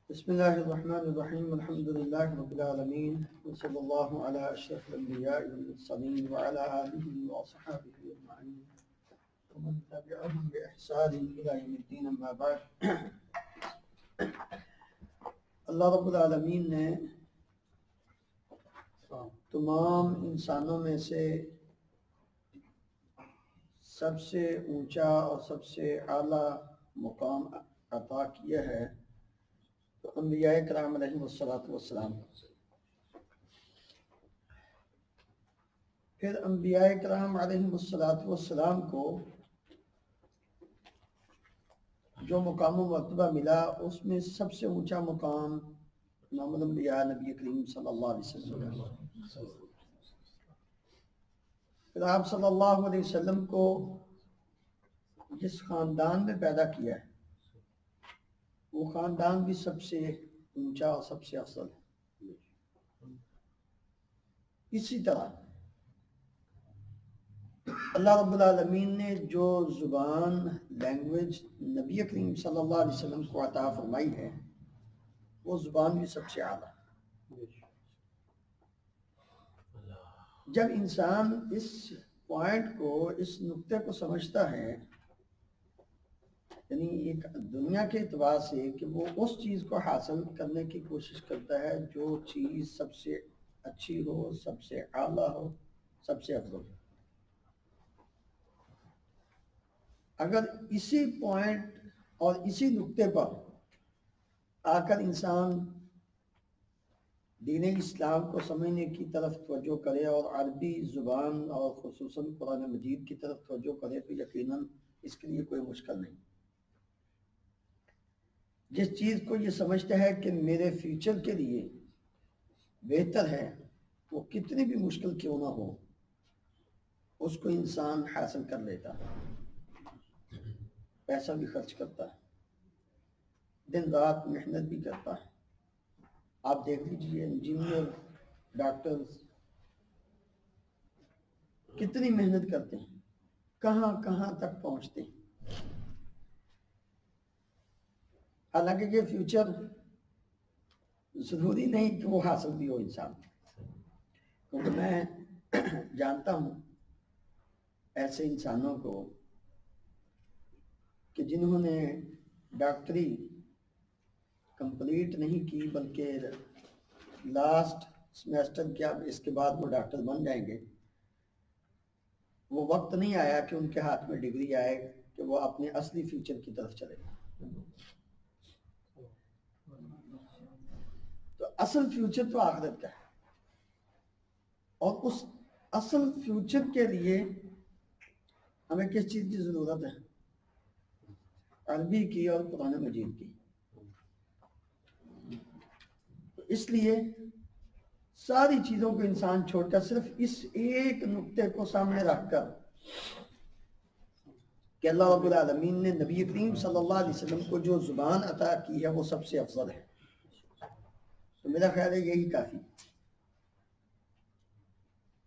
بسم الله الرحمن الرحيم الحمد لله رب العالمين وصلى الله على أشرف الأنبياء والمرسلين وعلى آله وصحبه أجمعين ومن تبعهم بإحسان إلى يوم الدين أما بعد. اللہ رب العالمین نے تمام انسانوں میں سے سب سے اونچا اور سب سے اعلیٰ مقام عطا کیا ہے تو انبیاء کرام علیہم السلام. پھر انبیاء کرام علیہم السلام کو جو مقام و مرتبہ ملا اس میں سب سے اونچا مقام امام الانبیاء نبی کریم صلی اللہ علیہ وسلم کا. پھر آپ صلی اللہ علیہ وسلم کو جس خاندان میں پیدا کیا ہے وہ خاندان بھی سب سے اونچا اور سب سے افضل ہے. اسی طرح اللہ رب العالمین نے جو زبان لینگویج نبی کریم صلی اللہ علیہ وسلم کو عطا فرمائی ہے وہ زبان بھی سب سے اعلیٰ. جب انسان اس پوائنٹ کو اس نقطے کو سمجھتا ہے یعنی ایک دنیا کے اعتبار سے کہ وہ اس چیز کو حاصل کرنے کی کوشش کرتا ہے جو چیز سب سے اچھی ہو، سب سے اعلیٰ ہو، سب سے افضل ہو. اگر اسی پوائنٹ اور اسی نقطے پر آ کر انسان دین اسلام کو سمجھنے کی طرف توجہ کرے اور عربی زبان اور خصوصاً قرآن مجید کی طرف توجہ کرے تو یقیناً اس کے لیے کوئی مشکل نہیں. جس چیز کو یہ سمجھتا ہے کہ میرے فیوچر کے لیے بہتر ہے وہ کتنی بھی مشکل کیوں نہ ہو اس کو انسان حاصل کر لیتا ہے. پیسہ بھی خرچ کرتا ہے، دن رات محنت بھی کرتا ہے. آپ دیکھ لیجئے انجینئر، ڈاکٹرز کتنی محنت کرتے ہیں، کہاں کہاں تک پہنچتے ہیں. حالانکہ یہ فیوچر ضروری نہیں کہ وہ حاصل بھی ہو انسان، کیونکہ میں جانتا ہوں ایسے انسانوں کو کہ جنہوں نے ڈاکٹری کمپلیٹ نہیں کی بلکہ لاسٹ سمیسٹر کیا اس کے بعد وہ ڈاکٹر بن جائیں گے. وہ وقت نہیں آیا کہ ان کے ہاتھ میں ڈگری آئے کہ وہ اپنے اصلی فیوچر کی طرف چلے. تو اصل فیوچر تو آخرت کا ہے اور اس اصل فیوچر کے لیے ہمیں کس چیز کی ضرورت ہے؟ عربی کی اور قرآن مجید کی. اس لیے ساری چیزوں کو انسان چھوڑ کر صرف اس ایک نقطے کو سامنے رکھ کر کہ اللہ رب العالمین نے نبی کریم صلی اللہ علیہ وسلم کو جو زبان عطا کی ہے وہ سب سے افضل ہے، تو میرا خیال ہے یہی کافی.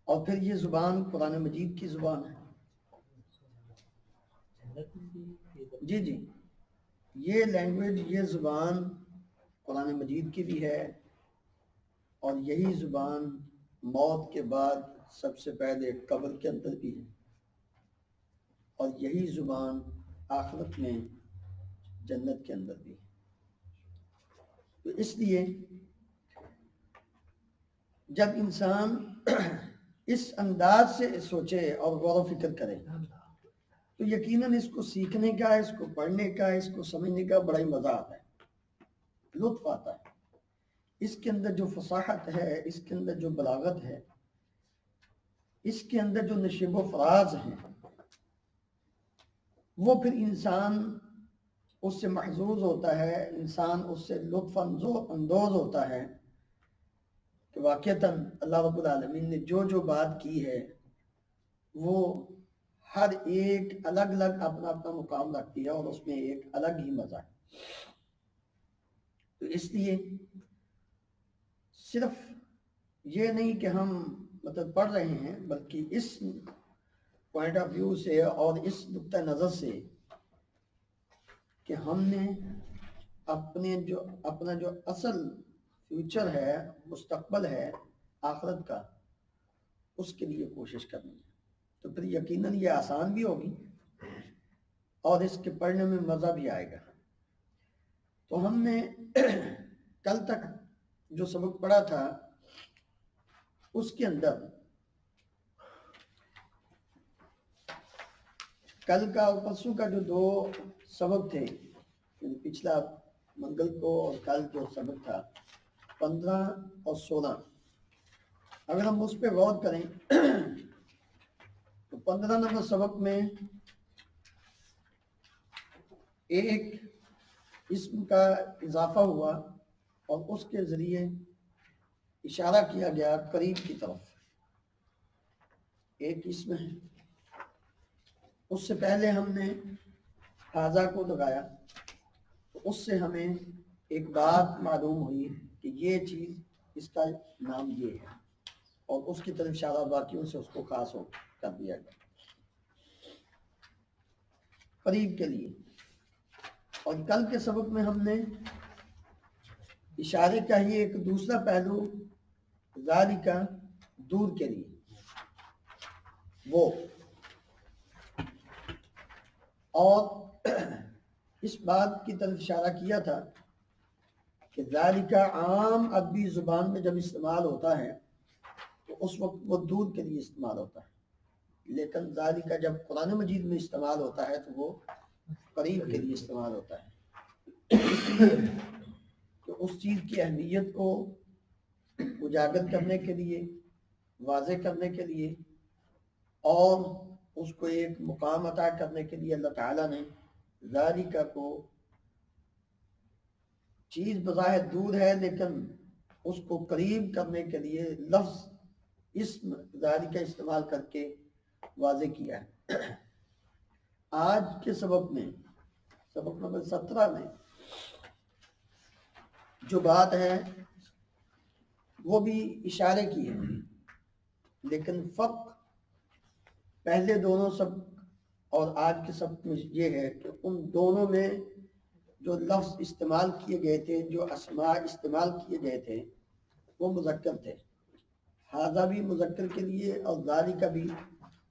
اور پھر یہ زبان قرآن مجید کی زبان ہے. جی جی، یہ لینگویج، یہ زبان قرآن مجید کی بھی ہے اور یہی زبان موت کے بعد سب سے پہلے قبر کے اندر بھی ہے اور یہی زبان آخرت میں جنت کے اندر بھی ہے. تو اس لیے جب انسان اس انداز سے سوچے اور غور و فکر کرے تو یقیناً اس کو سیکھنے کا، اس کو پڑھنے کا، اس کو سمجھنے کا بڑا ہی مزہ آتا ہے، لطف آتا ہے. اس کے اندر جو فصاحت ہے، اس کے اندر جو بلاغت ہے، اس کے اندر جو نشیب و فراز ہیں وہ پھر انسان اس سے محظوظ ہوتا ہے، انسان اس سے لطف اندوز ہوتا ہے کہ واقعتاً اللہ رب العالمین نے جو جو بات کی ہے وہ ہر ایک الگ الگ اپنا اپنا مقام رکھتی ہے اور اس میں ایک الگ ہی مزہ ہے. تو اس لیے صرف یہ نہیں کہ ہم مطلب پڑھ رہے ہیں بلکہ اس پوائنٹ آف ویو سے اور اس نقطہ نظر سے کہ ہم نے اپنا جو اصل فیوچر ہے، مستقبل ہے آخرت کا، اس کے لیے کوشش کرنی ہے، تو پھر یقیناً یہ آسان بھی ہوگی اور اس کے پڑھنے میں مزہ بھی آئے گا۔ تو ہم نے کل تک جو سبق پڑھا تھا اس کے اندر کل کا اور پرسوں کا جو 2 سبق تھے، یعنی پچھلا منگل کو اور کل جو سبق تھا 15 اور 16، اگر ہم اس پہ غور کریں تو 15 نمبر سبق میں ایک اسم کا اضافہ ہوا اور اس کے ذریعے اشارہ کیا گیا قریب کی طرف۔ ایک اسم ہے، اس سے پہلے ہم نے حاذا کو لگایا، تو اس سے ہمیں ایک بات معلوم ہوئی کہ یہ چیز اس کا نام یہ ہے، اور اس کی طرف اشارہ باقیوں سے اس کو خاص ہو کر دیا گیا قریب کے لیے۔ اور کل کے سبق میں ہم نے اشارے کا ہی ایک دوسرا پہلو ذالک دور کے لیے، وہ اور اس بات کی طرف اشارہ کیا تھا کہ ذالک عام عربی زبان میں جب استعمال ہوتا ہے تو اس وقت وہ دور کے لیے استعمال ہوتا ہے، لیکن ذالک جب قرآن مجید میں استعمال ہوتا ہے تو وہ قریب کے لیے استعمال ہوتا ہے، اس لیے کہ اس چیز کی اہمیت کو اجاگر کرنے کے لیے، واضح کرنے کے لیے اور اس کو ایک مقام عطا کرنے کے لیے اللہ تعالیٰ نے ذالک کو، چیز بظاہر دور ہے لیکن اس کو قریب کرنے کے لیے لفظ اسم ذالک استعمال کر کے واضح کیا ہے۔ آج کے سبق میں، سبق نمبر 17 میں جو بات ہے وہ بھی اشارے کی ہے، لیکن فرق پہلے دونوں سبق اور آج کے سبق میں یہ ہے کہ ان دونوں میں جو لفظ استعمال کیے گئے تھے، جو اسماء استعمال کیے گئے تھے وہ مذکر تھے۔ حاذا بھی مذکر کے لیے اور ذالک بھی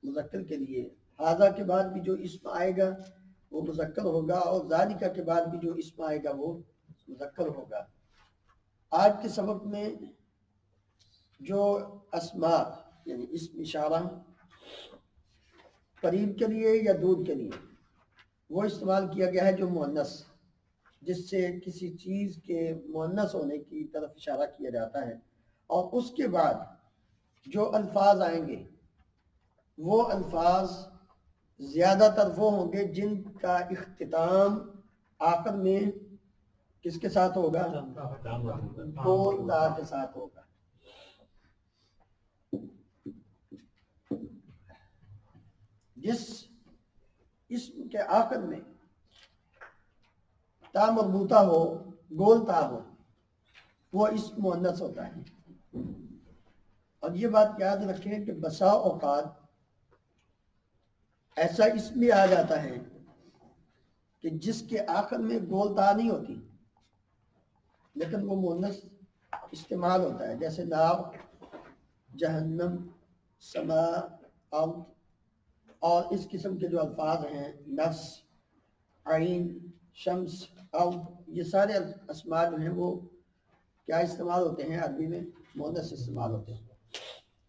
مذکر کے لیے، حاذا کے بعد بھی جو اسم آئے گا وہ مذکر ہوگا اور ذالک کے بعد بھی جو اسم آئے گا وہ مذکر ہوگا۔ آج کے سبق میں جو اسماء یعنی اسم اشارہ قریب کے لیے یا دور کے لیے وہ استعمال کیا گیا ہے جو مؤنث، جس سے کسی چیز کے مؤنث ہونے کی طرف اشارہ کیا جاتا ہے، اور اس کے بعد جو الفاظ آئیں گے وہ الفاظ زیادہ تر وہ ہوں گے جن کا اختتام آخر میں کس کے ساتھ ہوگا؟ گول تا کے ساتھ ہوگا۔ جس اسم کے آخر میں تا مربوطہ ہو، گول تا ہو، وہ اسم مؤنث ہوتا ہے۔ اور یہ بات یاد رکھیں کہ بسا اوقات ایسا اسم بھی آ جاتا ہے کہ جس کے آخر میں گول تا نہیں ہوتی لیکن وہ مؤنث استعمال ہوتا ہے، جیسے نار، جہنم، سما، ارض اور اس قسم کے جو الفاظ ہیں، نفس، عین، شمس، ارض، یہ سارے اسماء جو ہیں وہ کیا استعمال ہوتے ہیں؟ عربی میں مؤنث استعمال ہوتے ہیں۔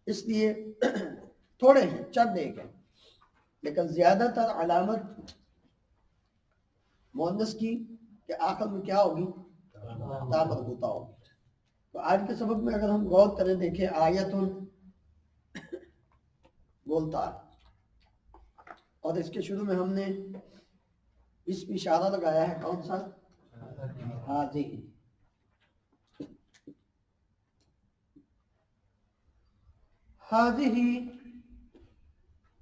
اس لیے تھوڑے ہیں، چند ایک ہیں، لیکن زیادہ تر علامت مؤنث کی کہ آخر میں کیا ہوگی؟ تا مربوطہ ہوگی۔ تو آج کے سبق میں اگر ہم غور کریں، دیکھیں آیت بولتا، اور اس کے شروع میں ہم نے اسم اشارہ لگایا ہے، کون سا؟ حاضی۔ حاضی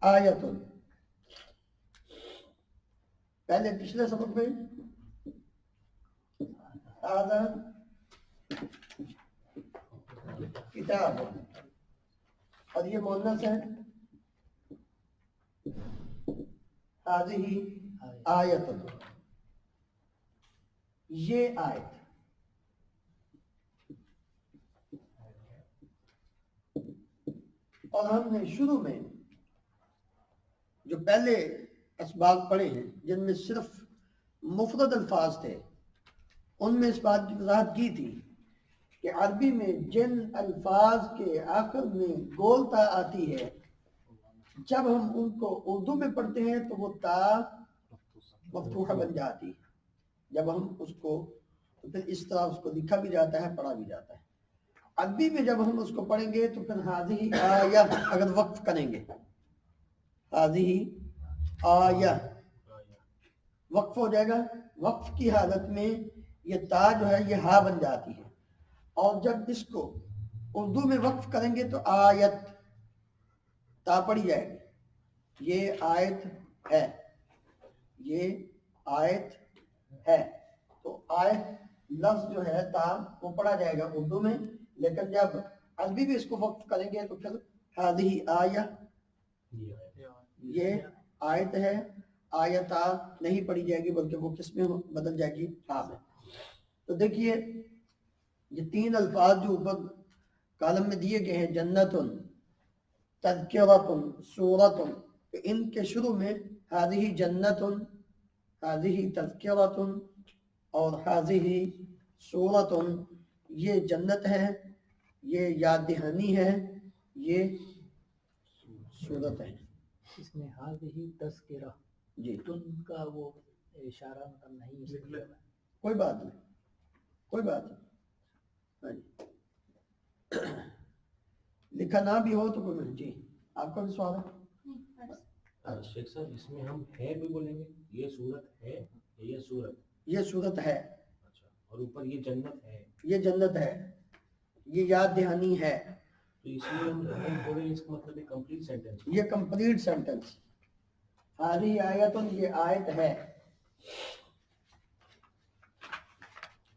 آیت، پہلے پچھلے سبق میں هذا کتاب، اور یہ مؤنث ہے، هذه آیت۔ یہ آیت اور ہم نے شروع میں جو پہلے اسباق پڑھے ہیں جن میں صرف مفرد الفاظ تھے ان میں اس بات کی وضاحت کی تھی کہ عربی میں جن الفاظ کے آخر میں گول تا آتی ہے جب ہم ان کو اردو میں پڑھتے ہیں تو وہ تا مفتوحہ بن جاتی ہے، جب ہم اس کو تو پھر اس طرح اس کو لکھا بھی جاتا ہے پڑھا بھی جاتا ہے۔ عربی میں جب ہم اس کو پڑھیں گے تو پھر حاضی آیہ اگر وقف کریں گے حاضی آیہ وقف ہو جائے گا، وقف کی حالت میں یہ تا جو ہے یہ ہا بن جاتی ہے، اور جب اس کو اردو میں وقف کریں گے تو آیت تا پڑھی جائے گی، یہ آیت ہے، یہ آیت ہے، تو آیت لفظ جو ہے تا وہ پڑھا جائے گا اردو میں، لیکن جب عربی بھی اس کو وقف کریں گے تو پھر ہذہ آیہ یہ آیت ہے، آیتا نہیں پڑھی جائے گی بلکہ وہ کس میں بدل جائے گی ہاں میں۔ تو دیکھیے یہ تین الفاظ جو اوپر کالم میں دیے گئے ہیں جنت تذکرۃ سورۃ، کہ ان کے شروع میں ہذہ جنت ہذہ تذکرۃ اور ہذہ سورۃ، یہ جنت ہے، یہ یاد دہانی ہے، یہ سورت ہے۔ اس میں ہذہ تذکرہ جی تن کا وہ اشارہ مطلب نہیں اس لیے کوئی بات نہیں، کوئی بات نہیں، ہاں جی لکھا نہ بھی ہو تو کوئی نہیں۔ جی آپ کا بھی سوال ہے؟ شیخ صاحب اس میں ہم ہے بھی بولیں گے، یہ صورت ہے، یہ صورت، یہ صورت ہے، اچھا، اور اوپر یہ جنت ہے، یہ جنت ہے، یہ یاد دہانی ہے، تو اس میں ہم بولیں اس کا مطلب ایک کمپلیٹ سینٹینس، یہ کمپلیٹ سینٹنس، ہذہ آیت یہ آیت ہے،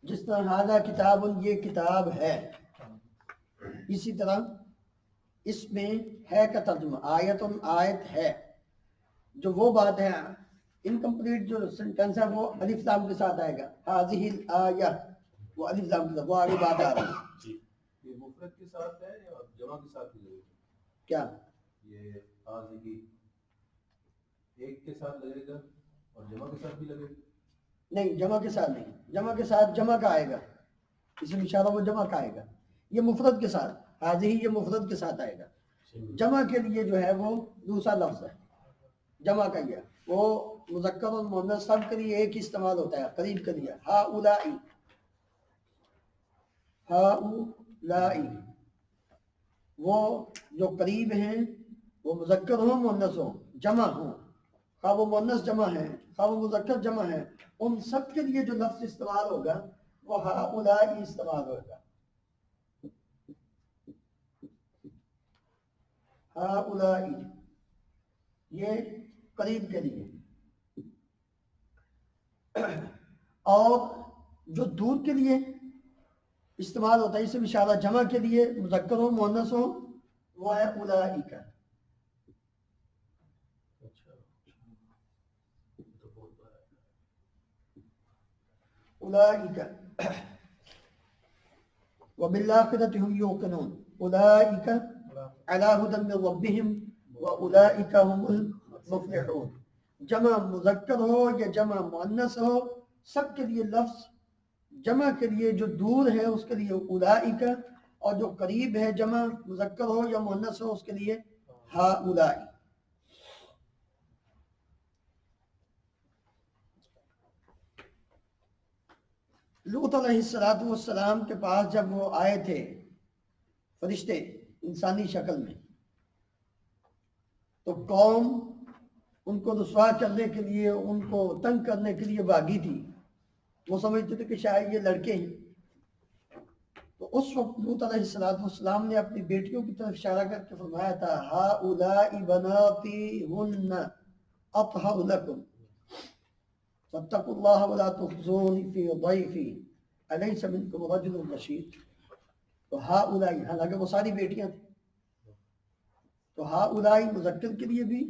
جس طرح ہذا کتاب یہ کتاب ہے، اسی طرح اس میں ہے کا ترجمہ آیت آیت ہے، جو وہ بات ہے انکمپلیٹ جو سینٹنس ہے وہ الف لام کے ساتھ آئے گا، ہذہ الآیہ وہ الف لام کے ساتھ، وہ آگے بات آ رہی ہے۔ یہ مفرد کے ساتھ ہے یا جمع کے ساتھ بھی لگے گا؟ کیا یہ حاضری ایک کے ساتھ لگے گا اور جمع کے ساتھ بھی لگے گا؟ نہیں، جمع کے ساتھ نہیں، جمع کے ساتھ جمع کا آئے گا، اس میں اشارہ وہ جمع کا آئے گا، یہ مفرد کے ساتھ حاضر یہ مفرد کے ساتھ آئے گا، جمع کے لیے جو ہے وہ دوسرا لفظ ہے، جمع کا یہ وہ مذکر اور مؤنث سب کے لیے ایک ہی استعمال ہوتا ہے، قریب کے لیے ہؤلائی، ہؤلائی وہ جو قریب ہیں وہ مذکر ہوں مؤنث ہوں جمع ہوں، خواہ وہ مؤنث جمع ہے خواہ وہ مذکر جمع ہے، ان سب کے لیے جو لفظ استعمال ہوگا وہ ہؤلائی استعمال ہوگا، ہؤلائی یہ قریب کے لیے، اور جو دور کے لیے استعمال ہوتا ہے اسم اشارہ جمع کے لیے مذکر ہو مؤنث ہو وہ ہے اولئک، اولئک وبالآخرة هم يوقنون اولئک علی ھدی من ربهم واولئک هم المفلحون، جمع مذکر ہو یا جمع مؤنث ہو سب کے لیے لفظ جمع کے لیے جو دور ہے اس کے لیے اولئک، اور جو قریب ہے جمع مذکر ہو یا مؤنث ہو اس کے لیے ہؤلائی۔ لوط علیہ السلام کے پاس جب وہ آئے تھے فرشتے انسانی شکل میں، تو قوم ان کو رسوا کرنے کے لیے ان کو تنگ کرنے کے لیے بھاگی تھی، وہ سمجھتے تھے کہ شاید یہ لڑکے ہیں، تو اس وقت لوط علیہ السلام نے اپنی بیٹیوں کی طرف اشارہ کر کے فرمایا تھا ہؤلاء بناتی ہن اطہر لکم فاتقوا اللہ ولا تخزونی فی ضیفی الیس منکم رجل رشید، تو ہؤلاء حالانکہ وہ ساری بیٹیاں تھیں، تو ہؤلاء مذکر کے لیے بھی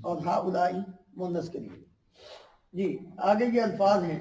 اور ہؤلاء مؤنث کے لیے۔ جی آگے یہ الفاظ ہیں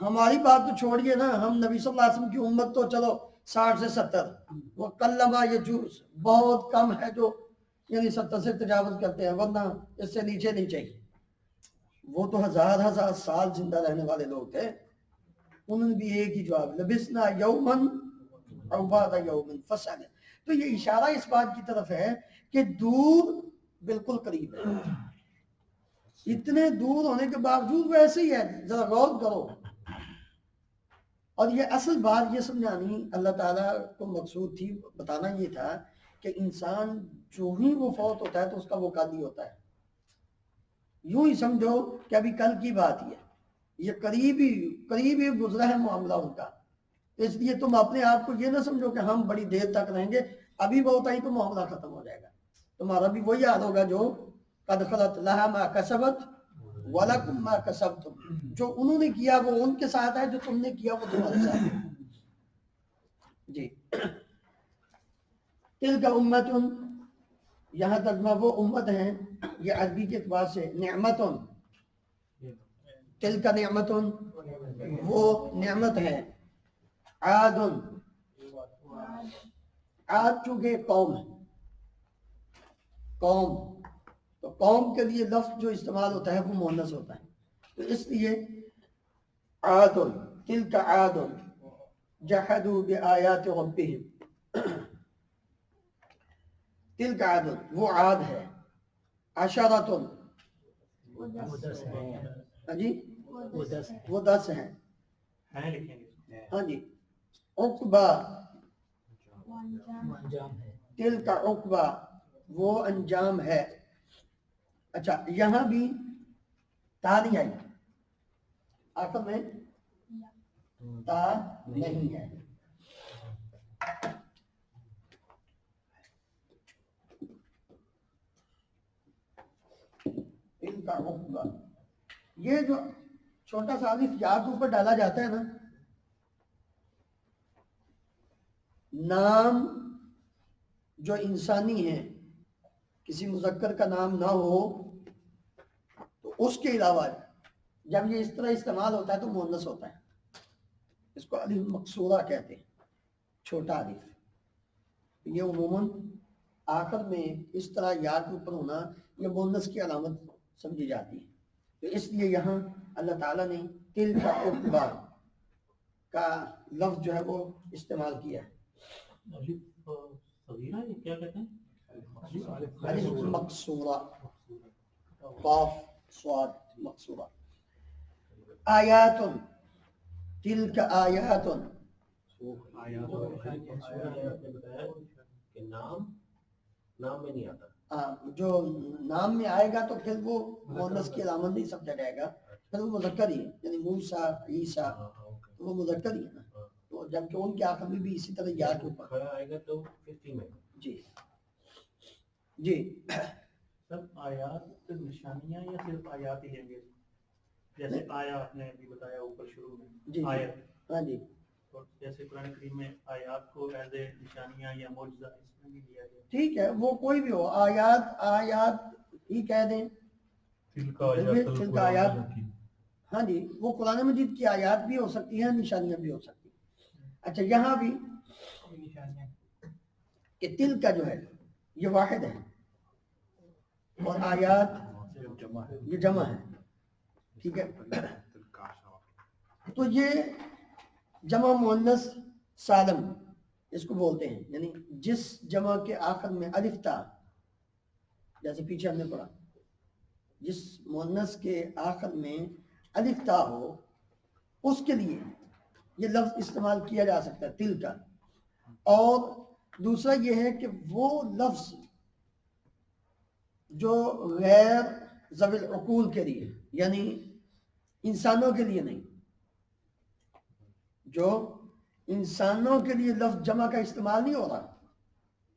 ہماری بات تو چھوڑیے نا، ہم نبی صلی اللہ علیہ وسلم کی امت تو چلو 60 سے 70، وہ کلمہ یجوز بہت کم ہے جو یعنی 70 سے تجاوز کرتے ہیں، ورنہ اس سے نیچے نہیں چاہیے۔ وہ تو ہزار سال زندہ رہنے والے لوگ تھے، انہوں نے بھی ایک ہی جواب لبسنا یومن او بعد یومن فسأل۔ تو یہ اشارہ اس بات کی طرف ہے کہ دور بالکل قریب ہے، اتنے دور ہونے کے باوجود وہ ایسے ہی ہے، ذرا غور کرو۔ اور یہ اصل بات یہ سمجھانی اللہ تعالیٰ کو مقصود تھی، بتانا یہ تھا کہ انسان جو ہی وہ فوت ہوتا ہے تو اس کا وہ کل ہی ہوتا ہے۔ یوں ہی سمجھو کہ ابھی کل کی بات ہی ہے، یہ قریب ہی گزرا ہے معاملہ ان کا، اس لیے تم اپنے آپ کو یہ نہ سمجھو کہ ہم بڑی دیر تک رہیں گے، ابھی بہت آئی تو معاملہ ختم ہو جائے گا، تمہارا بھی وہی حال ہوگا جو قد خلت لہا ما کسبت وَلَكُمْ مَا كَسَبْتُمْ، جو انہوں نے کیا وہ ان کے ساتھ ہے، جو تم نے کیا وہ تمہارے ساتھ ہے۔ جی تِلْكَ أُمَّةٌ، یہاں ترجمہ وہ امت ہیں، یہ عربی کے اعتبار سے نعمتٌ، تِلْكَ نعمتٌ وہ نعمت ہے، عادٌ، عاد چونکہ قوم ہے، قوم، تو قوم کے لیے لفظ جو استعمال ہوتا ہے وہ مؤنث ہوتا ہے، تو اس لیے عاد، تلک عاد جحدوا بآیات ربهم، تلک عاد وہ عاد ہے، عشرۃ وہ 10 ہیں، ہاں جی وہ 10 ہیں، وہ 10 ہیں، ہیں لکھیں گے ہاں جی، عقبہ وہ انجام ہے، تلک عقبہ وہ انجام ہے۔ اچھا یہاں بھی تا نہیں آئی، آخر میں تا نہیں ہے، ان کا عقبہ، یہ جو چھوٹا سا الف یا کے اوپر ڈالا جاتا ہے نا، نام جو انسانی ہے، کسی مذکر کا نام نہ ہو تو اس کے علاوہ جب یہ اس طرح استعمال ہوتا ہے تو مؤنث ہوتا ہے، اس کو الف مقصورہ کہتے ہیں، چھوٹا الف، یہ عموماً آخر میں اس طرح یا کے اوپر ہونا یہ مؤنث کی علامت سمجھی جاتی ہے، تو اس لیے یہاں اللہ تعالیٰ نے تل کا عقبہ کا لفظ جو ہے وہ استعمال کیا ہے۔ الف صغیرہ یہ کیا کہتے ہیں؟ الف مقصورہ، قاف صاد مقصورہ، آیات، تلک آیات، کہ نام میں نہیں آتا، جو نام میں آئے گا تو پھر وہ مؤنث کی علامت نہیں سمجھا جائے گا، پھر وہ مذکر ہی ہے، یعنی موسیٰ عیسیٰ تو وہ مذکر ہی ہے نا، تو جبکہ ان کے آخر میں بھی اسی طرح یا کے اوپر کھڑا آئے گا تو 50 میں۔ جی جی سب آیات نشانیاں یا صرف آیات ہی لیں گے؟ جیسے آیا آپ نے ابھی بتایا اوپر شروع میں جی آیت، ہاں جی اور جیسے قرآن کریم میں آیات کو ایز اے نشانیاں یا معجزہ اس میں بھی لیا گیا۔ ٹھیک ہے، وہ کوئی بھی ہو، آیات ہی کہہ دیں، تلک آیات، ہاں جی وہ قرآن مجید کی آیات بھی ہو سکتی ہیں، نشانیاں بھی ہو سکتی ہیں۔ اچھا یہاں بھی نشانیاں کہ تل کا جو ہے یہ واحد ہے اور آیات یہ جمع ہے، ٹھیک ہے، تو یہ جمع مؤنث سالم اس کو بولتے ہیں، یعنی جس جمع کے آخر میں الف تا، جیسے پیچھے ہم نے پڑھا، جس مؤنث کے آخر میں الف تا ہو اس کے لیے یہ لفظ استعمال کیا جا سکتا ہے تل کا، اور دوسرا یہ ہے کہ وہ لفظ جو غیر ذوی العقول کے لیے، یعنی انسانوں کے لیے نہیں، جو انسانوں کے لیے لفظ جمع کا استعمال نہیں ہو رہا،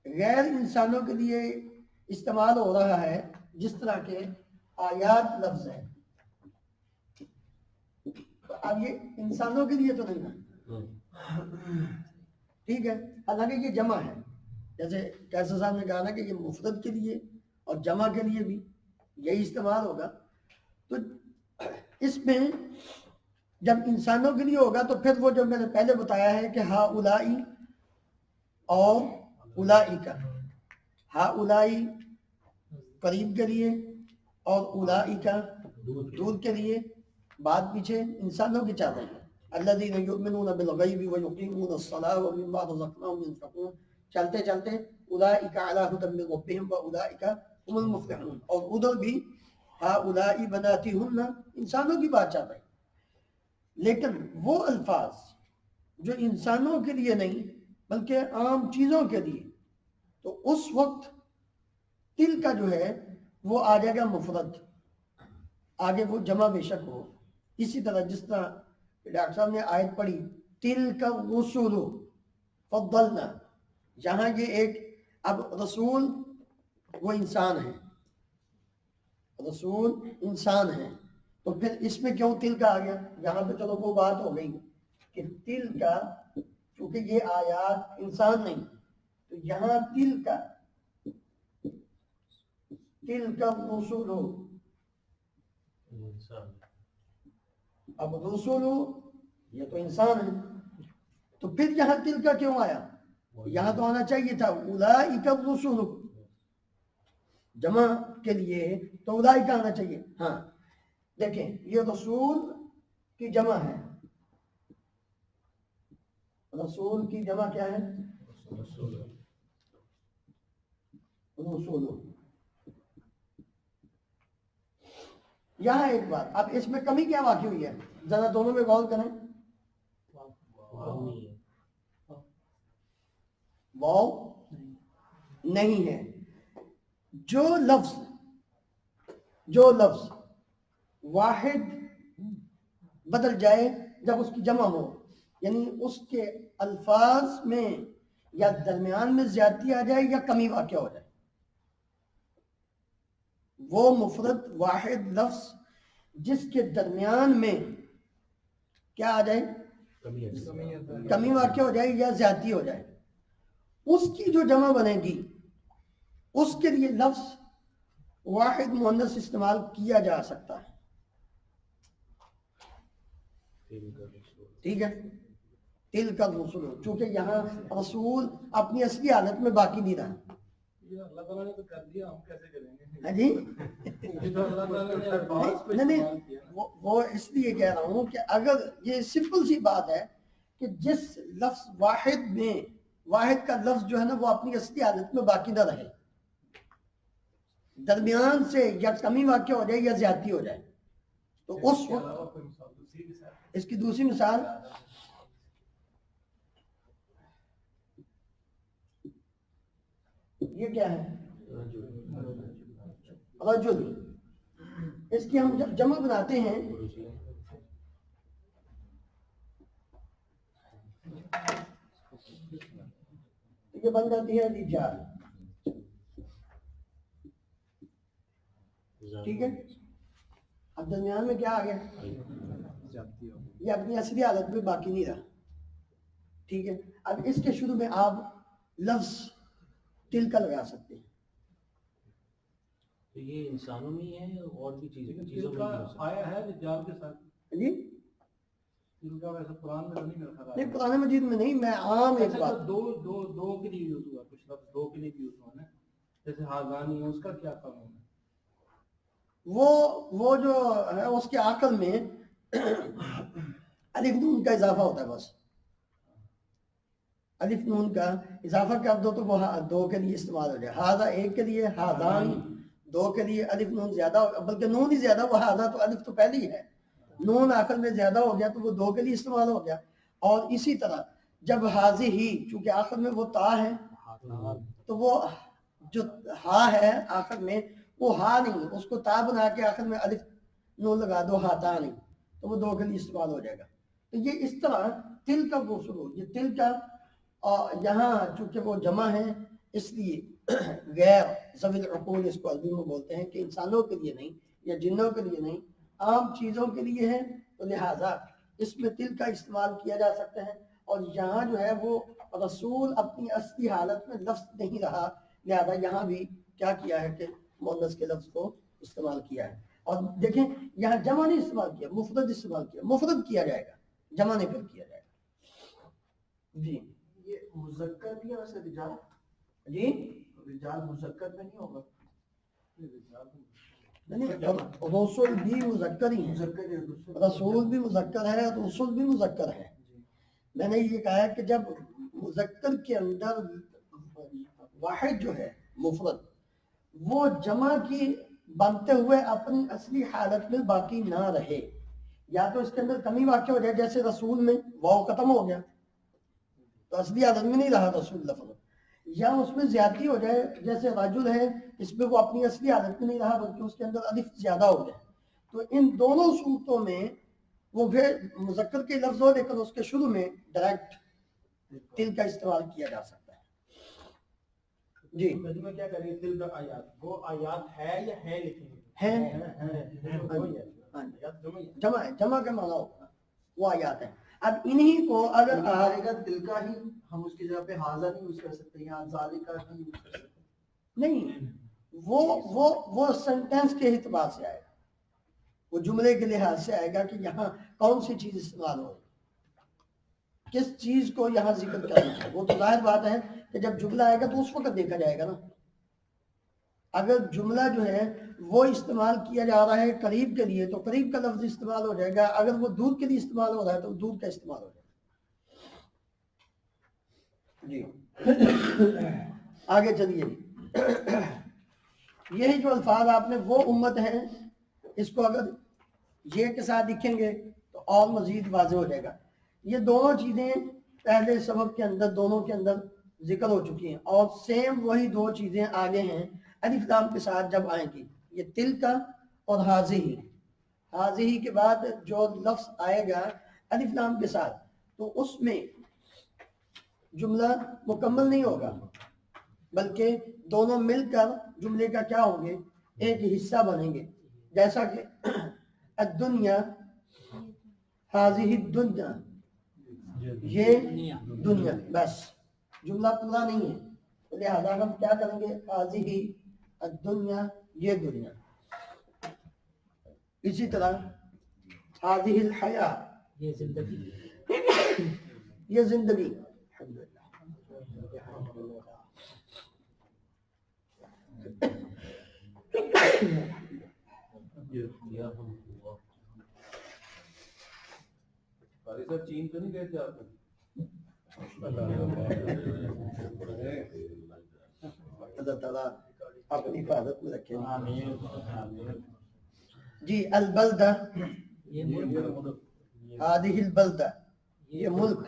غیر انسانوں کے لیے استعمال ہو رہا ہے، جس طرح کے آیات لفظ ہے، اب یہ انسانوں کے لیے تو نہیں نا، ٹھیک ہے، حالانکہ یہ جمع ہے، جیسے کیسر صاحب نے کہا نا کہ یہ مفرد کے لیے اور جمع کے لیے بھی یہی استعمال ہوگا، تو اس میں جب انسانوں کے لیے ہوگا تو پھر وہ جو میں نے پہلے بتایا ہے کہ ہا اولائی اور اولائی کا، ہا اولائی قریب کے لیے اور اولائی کا دور کے لیے، بات پیچھے انسانوں کی چل رہی ہے. الذین یؤمنون بالغیب ویقیمون الصلاۃ ومما رزقناہم ينفقون، چلتے چلتے اولئک علی ھدی من ربہم واولئک هم المفلحون. اور ادھر بھی ہؤلاء بناتہن، انسانوں کی بات چل رہی. لیکن وہ الفاظ جو انسانوں کے لیے نہیں بلکہ عام چیزوں کے لیے، تو اس وقت تل کا جو ہے وہ آ جائے گا مفرد، آگے وہ جمع بے شک ہو. اسی طرح جس طرح ڈاکٹر صاحب نے آیت پڑھی تل کا رسول فضلنا، یہاں یہ ایک، اب رسول وہ انسان ہے، رسول انسان ہے، تو پھر اس میں کیوں تل کا آ گیا؟ یہاں پہ چلو وہ بات ہو گئی کہ تل کا، چونکہ یہ آیات انسان نہیں، تو یہاں تل کا رسول ہو. اب رسول یہ تو انسان ہے، تو پھر یہاں تل کا کیوں آیا؟ یہاں تو آنا چاہیے تھا اولئک الرسل، جمع کے لیے تو اولئک آنا چاہیے. ہاں دیکھیں یہ رسول کی جمع ہے، رسول کی جمع کیا ہے؟ رسول. یہاں ایک بات، اب اس میں کمی کیا واقع ہوئی ہے، ذرا دونوں میں غور کریں. واو نہیں ہے. جو لفظ واحد بدل جائے جب اس کی جمع ہو، یعنی اس کے الفاظ میں یا درمیان میں زیادتی آ جائے یا کمی واقع ہو جائے، وہ مفرد واحد لفظ جس کے درمیان میں کیا آ جائے، کمی واقع ہو جائے یا زیادتی ہو جائے، اس کی جو جمع بنے گی اس کے لیے لفظ واحد مؤنث استعمال کیا جا سکتا ہے. ٹھیک ہے، تل کا رسول، چونکہ یہاں رسول اپنی اصلی حالت میں باقی نہیں رہا. یہ اللہ تعالیٰ نے تو کر دیا، ہم کیسے کریں گے؟ ہاں جی، یہ تو اللہ تعالیٰ نے الفاظ کو نہیں استعمال کیا نا۔ وہ اس لیے کہہ رہا ہوں کہ اگر یہ سمپل سی بات ہے کہ جس لفظ واحد میں، واحد کا لفظ جو ہے نا وہ اپنی اصلی حالت میں باقی نہ رہے، درمیان سے یا کمی واقع ہو جائے یا زیادتی ہو جائے، تو اس کے وقت علاوہ کوئی مثال، دوسری مثال؟ اس کی دوسری مثال یہ کیا ہے، رجل. اس کی ہم جب جمع بناتے ہیں یہ بن جاتی ہے رجال. ٹھیک ہے، اب درمیان میں کیا آ گیا، یہ اپنی اصلی حالت میں باقی نہیں رہا. ٹھیک ہے، اب اس کے شروع میں آپ لفظ تل کا لگا سکتے ہیں. تو یہ انسانوں میں ہی ہے اور بھی چیزوں میں تل کا آیا ہے رجال کے ساتھ، جی تل کا ویسے قرآن میں تو نہیں میرا خیال نہیں، قرآن مجید میں نہیں، میں عام ایک اچھا، بات، دو کے لیے یوز ہوا، کچھ لفظ دو کے لیے بھی یوز ہوا نا، جیسے ہاذانی ہے، اس کا کیا قانون ہے؟ وہ جو ہے اس کے عقل میں الف نون کا اضافہ ہوتا ہے. بس الف نون کا اضافہ کر دو تو وہ دو کے لیے استعمال ہو جائے. ہاذا ایک کے لیے، ہاذان دو کے لیے، الف نون زیادہ بلکہ نون ہی زیادہ، وہ ہاذا تو الف تو پہلی ہے، نون آخر میں زیادہ ہو گیا تو وہ دو کے لیے استعمال ہو گیا. اور اسی طرح جب حاضی ہی، چونکہ آخر میں وہ تا ہے تو وہ جو ہا ہے آخر میں وہ ہا نہیں، اس کو تا بنا کے آخر میں الف نون لگا دو، ہاتا نہیں، تو وہ دو کے لیے استعمال ہو جائے گا. تو یہ اس طرح تل کا غسل، یہ تل کا یہاں چونکہ وہ جمع ہے اس لیے غیر ذوی العقول اس کو عربی میں بولتے ہیں کہ انسانوں کے لیے نہیں یا جنوں کے لیے نہیں، عام چیزوں کے لیے ہے، تو لہٰذا اس میں تل کا استعمال کیا جا سکتا ہے. اور یہاں جو ہے وہ رسول اپنی اصلی حالت میں لفظ نہیں رہا، لہذا یہاں بھی کیا کیا ہے کہ مؤنث کے لفظ کو استعمال کیا ہے. اور دیکھیں یہاں جمع نہیں استعمال کیا، مفرد استعمال کیا، مفرد کیا جائے گا، جمع نہیں پھر کیا جائے گا. جی یہ مذکر بھی ہے ویسے رجال؟ جی رجال مذکر میں نہیں ہوگا؟ رسول بھی مذکر ہی ہیں، مذکر ہے رسول بھی مذکر ہے، رسول بھی مذکر ہے. میں نے یہ کہا ہے کہ جب مذکر کے اندر واحد جو ہے مفرد وہ جمع کی بنتے ہوئے اپنی اصلی حالت میں باقی نہ رہے، یا تو اس کے اندر کمی واقع ہو جائے، جیسے رسول میں واو ختم ہو گیا تو اصلی حالت میں نہیں رہا رسول لفظ، یا اس میں زیادتی ہو جائے جیسے رجل ہے اس میں وہ اپنی اصلی حالت میں نہیں رہا بلکہ اس کے اندر الف زیادہ ہو گیا. تو ان دونوں صورتوں میں وہ پھر مذکر کے لفظ ہو لیکن اس کے شروع میں ڈائریکٹ تل کا استعمال کیا جا سکتا ہے. جی ترجمہ کیا کریں گے؟ تل کا آیات، وہ آیات ہے یا ہے لکھیں گے؟ ہے جمع ہے، جمع کا معنی ہوگا وہ آیات ہیں. اب انہی کو اگر آئے گا دل کا ہی ہم اس کی جگہ پہ حاضر نہیں یوز کر سکتے یا ذالک کا نہیں یوز کر سکتے؟ نہیں، وہ سینٹینس کے اعتبار سے آئے گا، وہ جملے کے لحاظ سے آئے گا کہ یہاں کون سی چیز استعمال ہو، کس چیز کو یہاں ذکر کرنا ہے. وہ تو ظاہر بات ہے کہ جب جملہ آئے گا تو اس وقت دیکھا جائے گا نا. اگر جملہ جو ہے وہ استعمال کیا جا رہا ہے قریب کے لیے تو قریب کا لفظ استعمال ہو جائے گا، اگر وہ دور کے لیے استعمال ہو رہا ہے تو دور کا استعمال ہو جائے گا. جی آگے چلیے. یہی جو الفاظ آپ نے وہ امت ہیں، اس کو اگر یہ کے ساتھ لکھیں گے تو اور مزید واضح ہو جائے گا. یہ دونوں چیزیں پہلے سبق کے اندر دونوں کے اندر ذکر ہو چکی ہیں، اور سیم وہی دو چیزیں آگے ہیں الف لام کے ساتھ جب آئیں گی. یہ تل کا اور حاضی، حاضی کے بعد جو لفظ آئے گا الف لام کے ساتھ تو اس میں جملہ مکمل نہیں ہوگا بلکہ دونوں مل کر جملے کا کیا ہوں گے، ایک حصہ بنیں گے. جیسا کہ الدنیا، حاضی الدنیا، یہ دنیا، بس جملہ پورا نہیں ہے. لہذا ہم کیا کریں گے، حاضی الدنیا، یہ دنیا. اسی طرح حاضی الحیات، یہ زندگی. یہ زندگی. قاری صاحب چین تو نہیں گئے تھے آپ؟ اللہ تعالیٰ اپنی حفاظت میں رکھے. جی البلدہ، یہ ملک. هذه البلدہ، یہ ملک.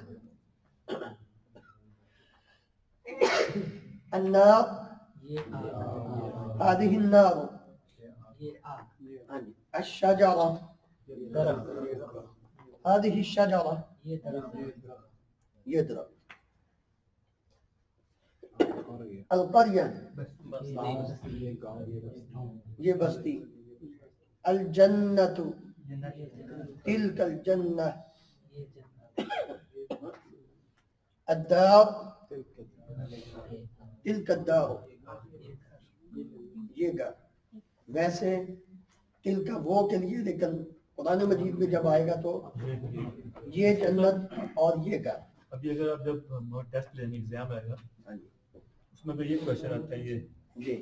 النار، یہ هذه النار. یہ آگ. الشجرہ، درخت. هذه الشجرہ، یہ درخت. یہ درخت. القریہ، یہ بستی. الجنت، تلک الجنہ. الدار، تلک الدار، یہ گھر. ویسے تلک وہ کے لیے، لیکن قرآن مجید میں جب آئے گا تو یہ جنت اور یہ گھر. ابھی اگر آپ جب ٹیسٹ لیں گے ایگزام آئے گا اس میں پھر یہ کویشچن آتا ہے، یہ جی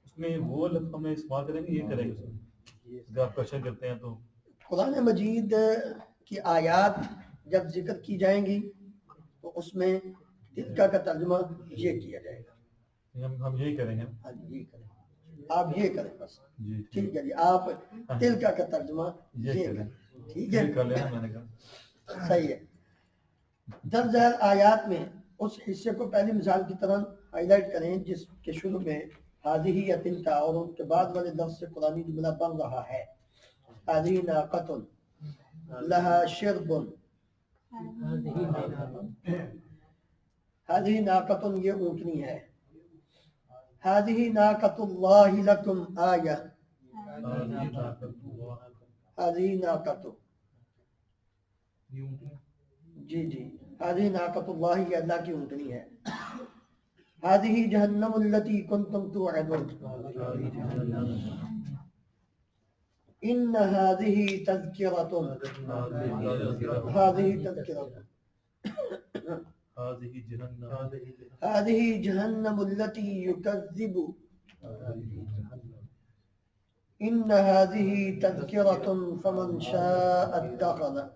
اس میں وہ لفظ ہمیں استعمال کریں گے، یہ کریں گے اس میں اگر آپ کویشچن کرتے ہیں تو قرآن مجید کی آیات جب ذکر کی جائیں گی تو اس میں تلکا کا ترجمہ یہ کیا جائے گا. ہم یہی کریں گے. ہاں جی یہ کریں، آپ یہ کریں بس. جی ٹھیک ہے جی، آپ تلکا کا ترجمہ یہ کریں. ٹھیک ہے، یہ کر لینا، میں نے کہا صحیح ہے. درج ذیل آیات میں اس حصے کو پہلی مثال کی طرح ہائی لائٹ کریں جس کے شروع میں حاضی یا تلکا اور ان کے بعد والے لفظ سے قرآنی جملہ بن رہا ہے. حاضی ناقۃ لہا شرب، حاضی ناقۃ یہ اونٹنی ہے. حاضی ناقۃ اللہ لکم آیہ، حاضی ناقۃ، جی جی حاضی ناقۃ اللہ یہ اللہ کی اونٹنی ہے. حاضی جہنم التی کنتم توعدون، ان هذه تذکرۃ هذه تذکرۃ هذه جہنم التي يكذب ان هذه تذکرۃ فمن شاء اتخذ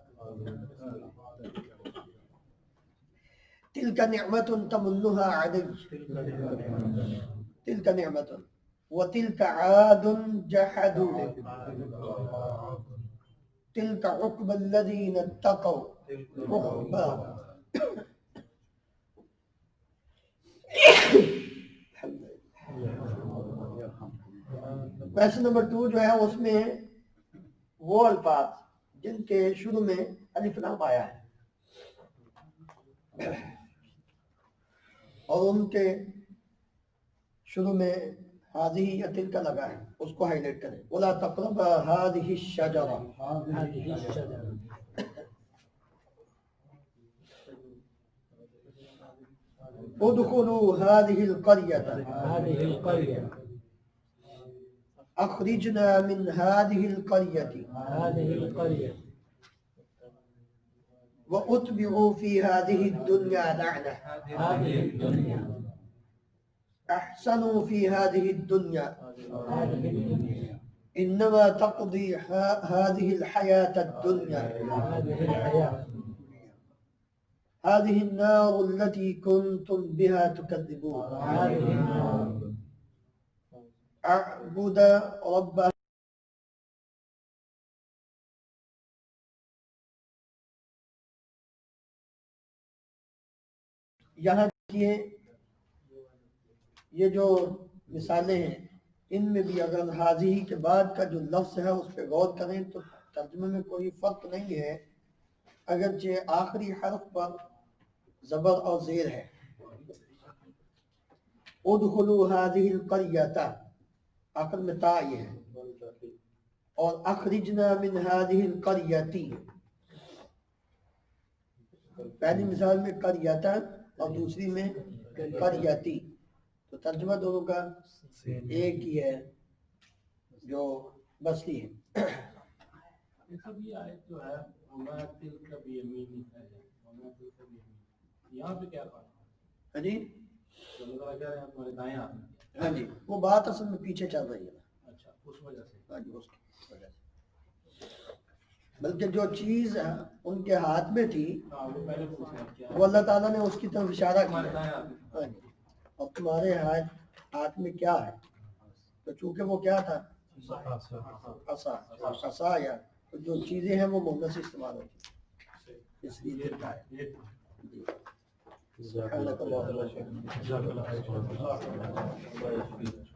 تلك نعمة تمنها علي تلك نعمة وتلك عاد جحدوا تلك عقبى الذين اتقوا عقبى کویشچن نمبر 2 جو ہے اس میں وہ الفاظ جن کے شروع میں الف لام آیا ہے اور ان کے شروع میں ہادی یا تل کا لگا ہے اس کو ہائی لائٹ کریں ولا تقرب هذه الشجرة ادخلوا هذه القرية اخرجنا من هذه القرية واتبعوا في هذه الدنيا لعنة احسنوا في هذه الدنيا انما تقضي هذه الحياة الدنيا هذه النار التي كنتم بها تكذبون اعبد رب یہاں دیکھیے یہ جو مثالیں ہیں ان میں بھی اگر حاضی کے بعد کا جو لفظ ہے اس پہ غور کریں تو ترجمے میں کوئی فرق نہیں ہے اگرچہ آخری حرف پر زبر اور زیر ہے ادخلوا هذه القرية آخر میں تا یہ ہے اور اخرجنا من هذه القرية پہلی مثال میں قریتا اور دوسری میں قریتی تو ترجمہ دونوں کا ایک ہی ہے جو بصری ہے سب یہ آیت جو ہے وما تلك بيمينك یہاں پہ کیا بات ہاں جی اللہ تعالیٰ کہہ رہے ہیں تمہارے دائیں ہاتھ میں ہاں جی وہ بات اصل میں پیچھے چل رہی ہے اچھا اس وجہ سے ہاں جی اس کی وجہ سے بلکہ جو چیز ان کے ہاتھ میں تھی ہاں وہ پہلے پوچھ رہے ہیں کیا وہ اللہ تعالیٰ نے اس کی طرف اشارہ تمہارے کیا دائیں ہاتھ میں ہاں جی اور تمہارے ہاتھ میں کیا ہے تو چونکہ وہ کیا تھا عصا عصا یا تو جو چیزیں ہیں وہ مؤنث استعمال ہوتی ہیں اس لیے دیتا ہے جی سبحانک اللہم و بحمدک